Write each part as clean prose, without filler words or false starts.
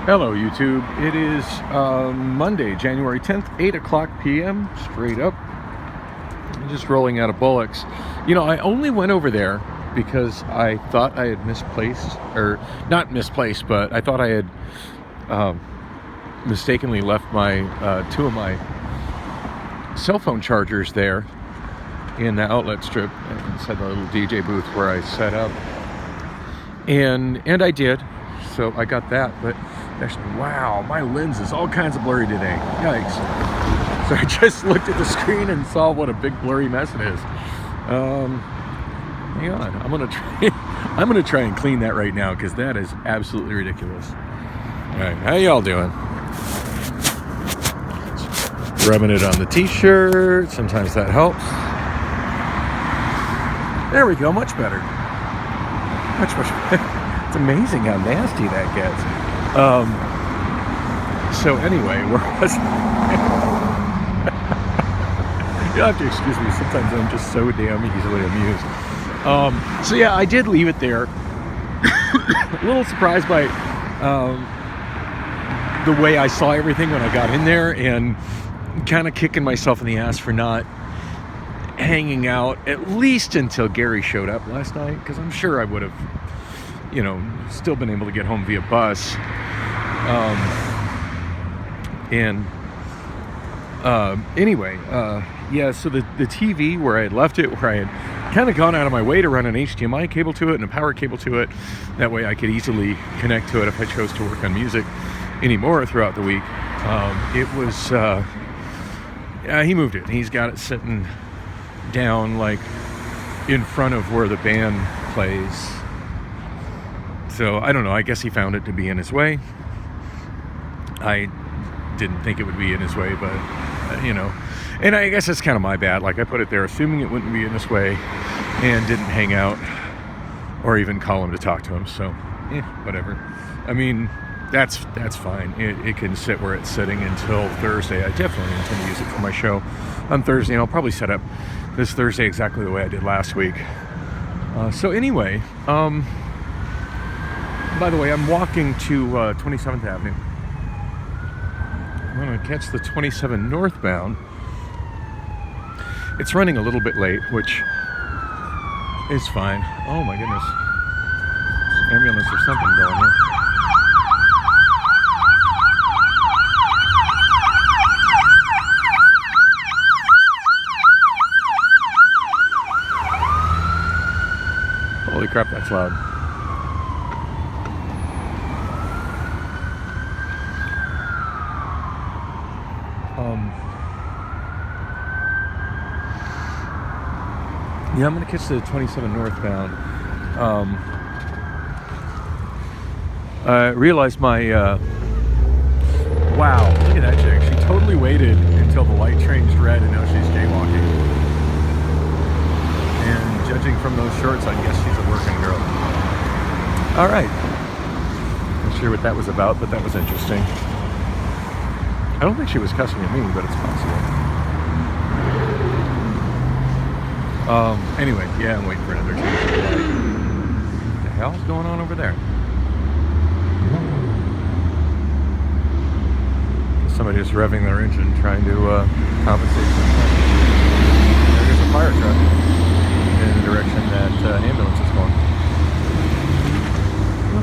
Hello YouTube, it is Monday, January 10th, 8 o'clock p.m. straight up. I'm just rolling out of Bullocks. You know, I only went over there because I thought I had misplaced, or not misplaced, but I thought I had mistakenly left my two of my cell phone chargers there in the outlet strip inside the little DJ booth where I set up. And I did, so I got that, but actually, wow, my lens is all kinds of blurry today. Yikes. So I just looked at the screen and saw what a big blurry mess it is. Hang on, I'm gonna try and clean that right now because that is absolutely ridiculous. All right, how y'all doing? Just rubbing it on the t-shirt, sometimes that helps. There we go, much better. Much better. It's amazing how nasty that gets. So anyway, where was you'll have to excuse me, sometimes I'm just so damn easily amused. So yeah, I did leave it there. A little surprised by the way I saw everything when I got in there, and kind of kicking myself in the ass for not hanging out at least until Gary showed up last night, because I'm sure I would have, you know, still been able to get home via bus. Anyway, yeah, so the TV where I had left it, where I had kind of gone out of my way to run an HDMI cable to it and a power cable to it, that way I could easily connect to it if I chose to work on music anymore throughout the week. It was, he moved it. He's got it sitting down like in front of where the band plays. So I don't know, I guess he found it to be in his way. I didn't think it would be in his way, but you know, and I guess that's kind of my bad. Like, I put it there assuming it wouldn't be in his way and didn't hang out or even call him to talk to him. So whatever. I mean, that's fine. It can sit where it's sitting until Thursday. I definitely intend to use it for my show on Thursday, and I'll probably set up this Thursday exactly the way I did last week. So anyway, by the way, I'm walking to 27th Avenue. I'm going to catch the 27 northbound. It's running a little bit late, which is fine. Oh my goodness. Ambulance or something going here. Holy crap, that's loud. Yeah, I'm going to catch the 27 northbound. I realized my, wow, look at that chick. She totally waited until the light changed red, and now she's jaywalking. And judging from those shorts, I guess she's a working girl. All right. Not sure what that was about, but that was interesting. I don't think she was cussing at me, but it's possible. Anyway, yeah, I'm waiting for another change of light. What the hell's going on over there? Somebody is revving their engine trying to compensate for something. There's a fire truck in the direction that ambulance is going.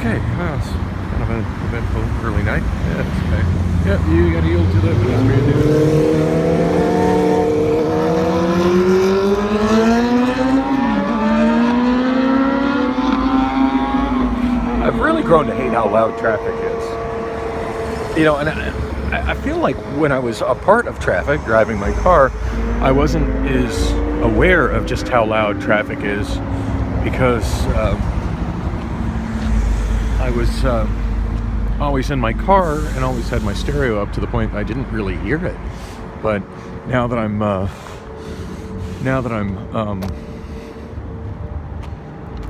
Okay, well, it's kind of an eventful early night. Yeah, it's okay. Yep, you gotta yield to the pedestrian dude. I've really grown to hate how loud traffic is. You know, and I feel like when I was a part of traffic, driving my car, I wasn't as aware of just how loud traffic is, because I was always in my car and always had my stereo up to the point I didn't really hear it. But now that I'm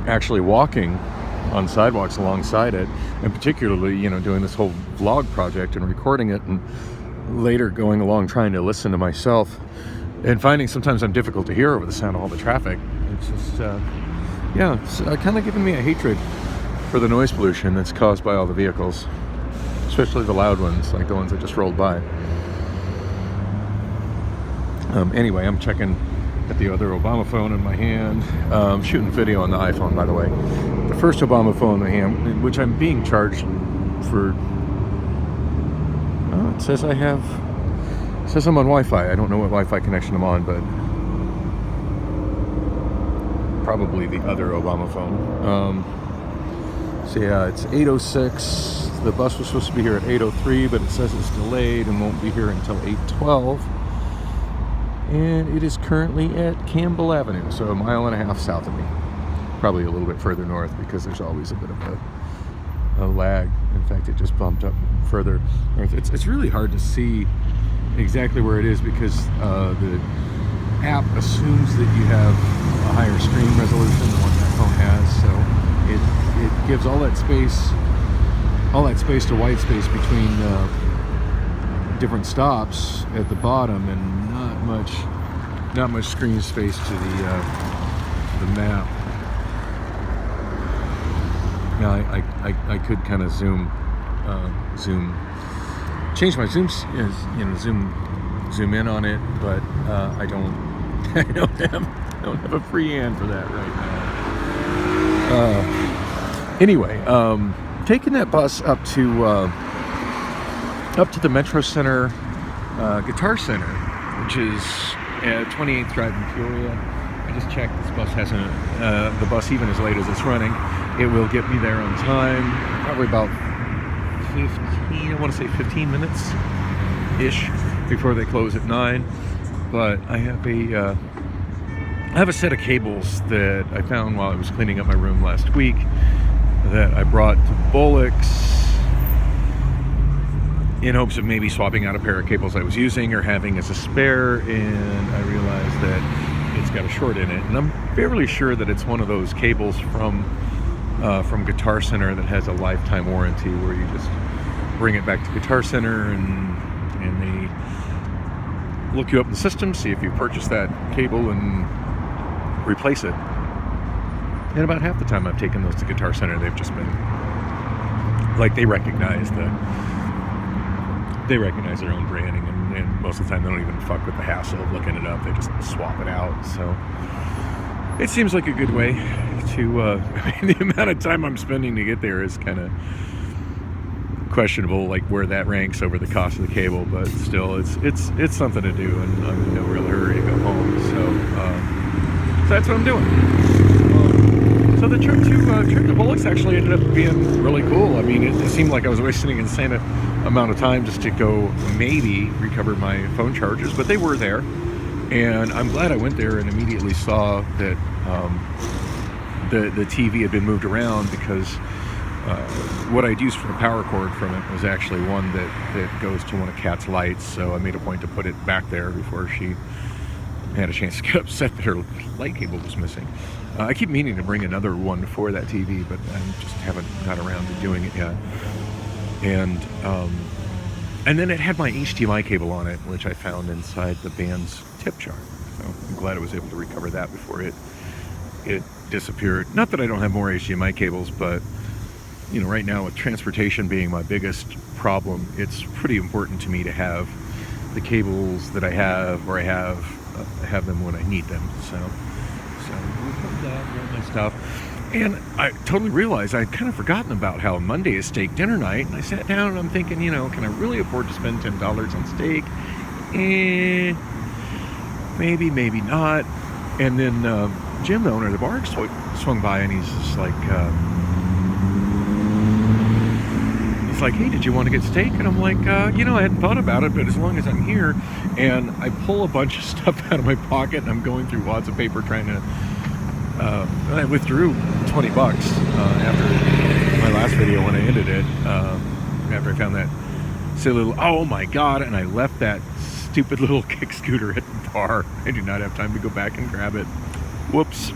actually walking on sidewalks alongside it, and particularly, you know, doing this whole vlog project and recording it, and later going along trying to listen to myself and finding sometimes I'm difficult to hear over the sound of all the traffic. It's just, yeah, it's kind of giving me a hatred for the noise pollution that's caused by all the vehicles. especially the loud ones, like the ones that just rolled by. Anyway, I'm checking at the other Obama phone in my hand. Shooting video on the iPhone, by the way. The first Obama phone in my hand, which I'm being charged for. Oh, it says I'm on Wi-Fi. I don't know what Wi-Fi connection I'm on, but probably the other Obama phone. So yeah, it's 8:06. The bus was supposed to be here at 8:03, but it says it's delayed and won't be here until 8:12. And it is currently at Campbell Avenue, so 1.5 miles south of me. Probably a little bit further north because there's always a bit of a lag. In fact, it just bumped up further north. It's really hard to see exactly where it is because the app assumes that you have a higher screen resolution than what that phone has, so it gives all that space to white space between different stops at the bottom, and not much screen space to the map. Now I could kind of change my zooms, zoom in on it, but I don't have a free hand for that right now. Anyway, taking that bus up to the Metro Center Guitar Center, which is at 28th Drive in Peoria. I just checked. This bus hasn't. The bus, even as late as it's running, it will get me there on time. Probably about 15 minutes ish before they close at 9. But I have a set of cables that I found while I was cleaning up my room last week that I brought to Bullock's in hopes of maybe swapping out a pair of cables I was using or having as a spare, and I realized that it's got a short in it, and I'm fairly sure that it's one of those cables from Guitar Center that has a lifetime warranty, where you just bring it back to Guitar Center and they look you up in the system, see if you purchased that cable, and replace it. And about half the time I've taken those to Guitar Center, they've just been like, they recognize their own branding, and most of the time they don't even fuck with the hassle of looking it up. They just swap it out. So it seems like a good way to I mean, the amount of time I'm spending to get there is kind of questionable, like where that ranks over the cost of the cable, but still it's something to do, and I'm in no real hurry to go home. So that's what I'm doing. So the trip to Bullock's actually ended up being really cool. I mean, it seemed like I was wasting an insane amount of time just to go maybe recover my phone charges, but they were there, and I'm glad I went there and immediately saw that the TV had been moved around, because what I'd used for a power cord from it was actually one that goes to one of Kat's lights, so I made a point to put it back there before she had a chance to get upset that her light cable was missing. I keep meaning to bring another one for that TV, but I just haven't got around to doing it yet. And then it had my HDMI cable on it, which I found inside the band's tip jar. So I'm glad I was able to recover that before it disappeared. Not that I don't have more HDMI cables, but right now with transportation being my biggest problem, it's pretty important to me to have the cables that I have, or I have them when I need them. So we put that all my stuff. And I totally realized I'd kind of forgotten about how Monday is steak dinner night, and I sat down and I'm thinking, can I really afford to spend $10 on steak? Maybe not. And then Jim, the owner of the bar, swung by, and he's just like, hey, did you want to get steak? And I'm like, I hadn't thought about it, but as long as I'm here. And I pull a bunch of stuff out of my pocket, and I'm going through wads of paper trying to, I withdrew $20 after my last video when I ended it, after I found that silly little, oh my God, and I left that stupid little kick scooter at the bar. I did not have time to go back and grab it. Whoops.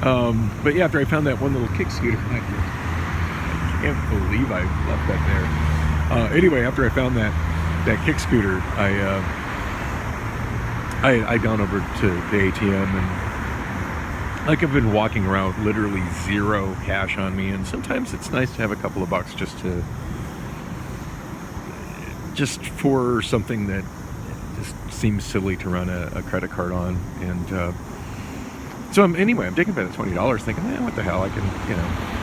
But yeah, after I found that one little kick scooter, I can't believe I left that there. Anyway, after I found that kick scooter, I'd gone over to the ATM, and I've been walking around with literally zero cash on me, and sometimes it's nice to have a couple of bucks just to just for something that just seems silly to run a credit card on. And so anyway, I'm taking about $20, thinking, what the hell, I can,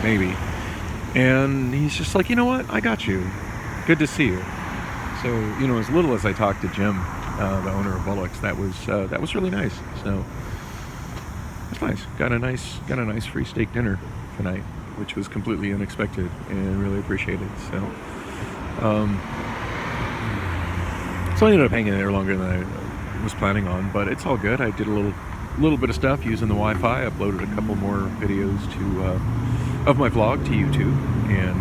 maybe. And he's just like, you know what, I got you. Good to see you. So, as little as I talked to Jim, the owner of Bullocks, that was really nice. So it's nice. Got a nice free steak dinner tonight, which was completely unexpected and really appreciated. So I ended up hanging there longer than I was planning on, but it's all good. I did a little bit of stuff using the Wi-Fi. I uploaded a couple more videos of my vlog to YouTube, and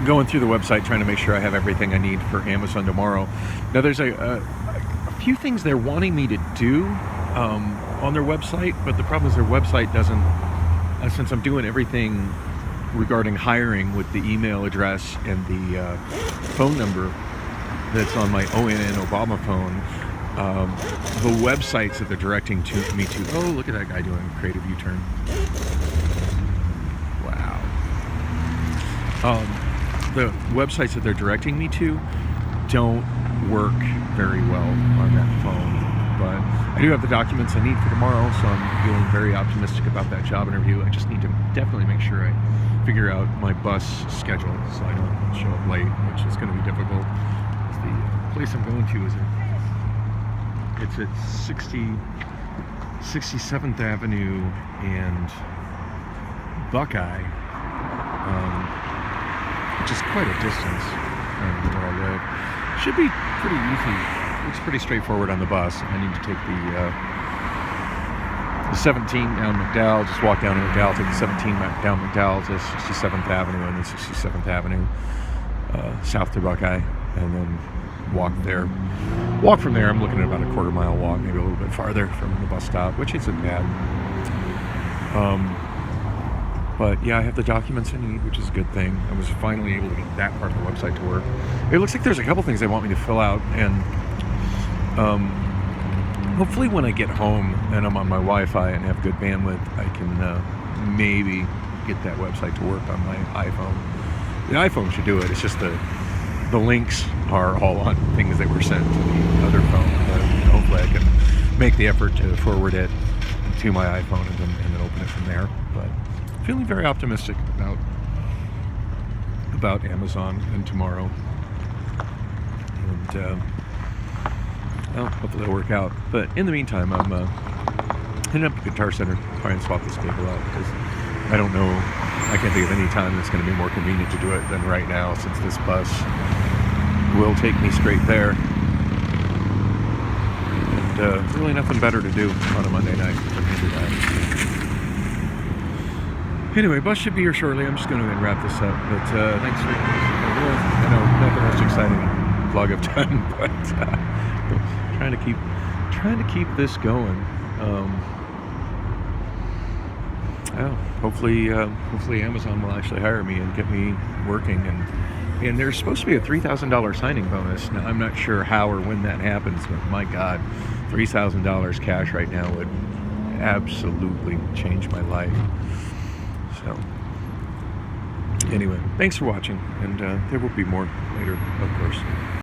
going through the website, trying to make sure I have everything I need for Amazon tomorrow. Now, there's a few things they're wanting me to do on their website, but the problem is their website doesn't, since I'm doing everything regarding hiring with the email address and the phone number that's on my ONN Obama phone, the websites that they're directing me to, oh, look at that guy doing a creative U-turn. Wow. The websites that they're directing me to don't work very well on that phone, but I do have the documents I need for tomorrow, so I'm feeling very optimistic about that job interview. I just need to definitely make sure I figure out my bus schedule so I don't show up late, which is going to be difficult. The place I'm going to is it's at 67th Avenue and Buckeye, which is quite a distance from where I live. Should be pretty easy. It's pretty straightforward on the bus. I need to take the 17 down McDowell, just walk down to McDowell, take the 17 down McDowell to 67th Avenue, and then 67th Avenue south to Buckeye, and then walk there. Walk from there. I'm looking at about a quarter-mile walk, maybe a little bit farther from the bus stop, which isn't bad. But yeah, I have the documents I need, which is a good thing. I was finally able to get that part of the website to work. It looks like there's a couple things they want me to fill out, and hopefully when I get home and I'm on my Wi-Fi and have good bandwidth, I can maybe get that website to work on my iPhone. The iPhone should do it. It's just the links are all on things that were sent to the other phone. But hopefully I can make the effort to forward it to my iPhone and then open it from there. But feeling very optimistic about Amazon and tomorrow, and well, hopefully it'll work out. But in the meantime, I'm heading up to Guitar Center, try and swap this cable out, because I don't know, I can't think of any time that's going to be more convenient to do it than right now, since this bus will take me straight there, and really nothing better to do on a Monday night than to do that. Anyway, bus should be here shortly. I'm just going to wrap this up. But thanks for, I know, not the most exciting vlog I've done, but trying to keep this going. Hopefully Amazon will actually hire me and get me working. And there's supposed to be a $3,000 signing bonus. Now, I'm not sure how or when that happens, but my God, $3,000 cash right now would absolutely change my life. So, anyway, thanks for watching, and there will be more later, of course.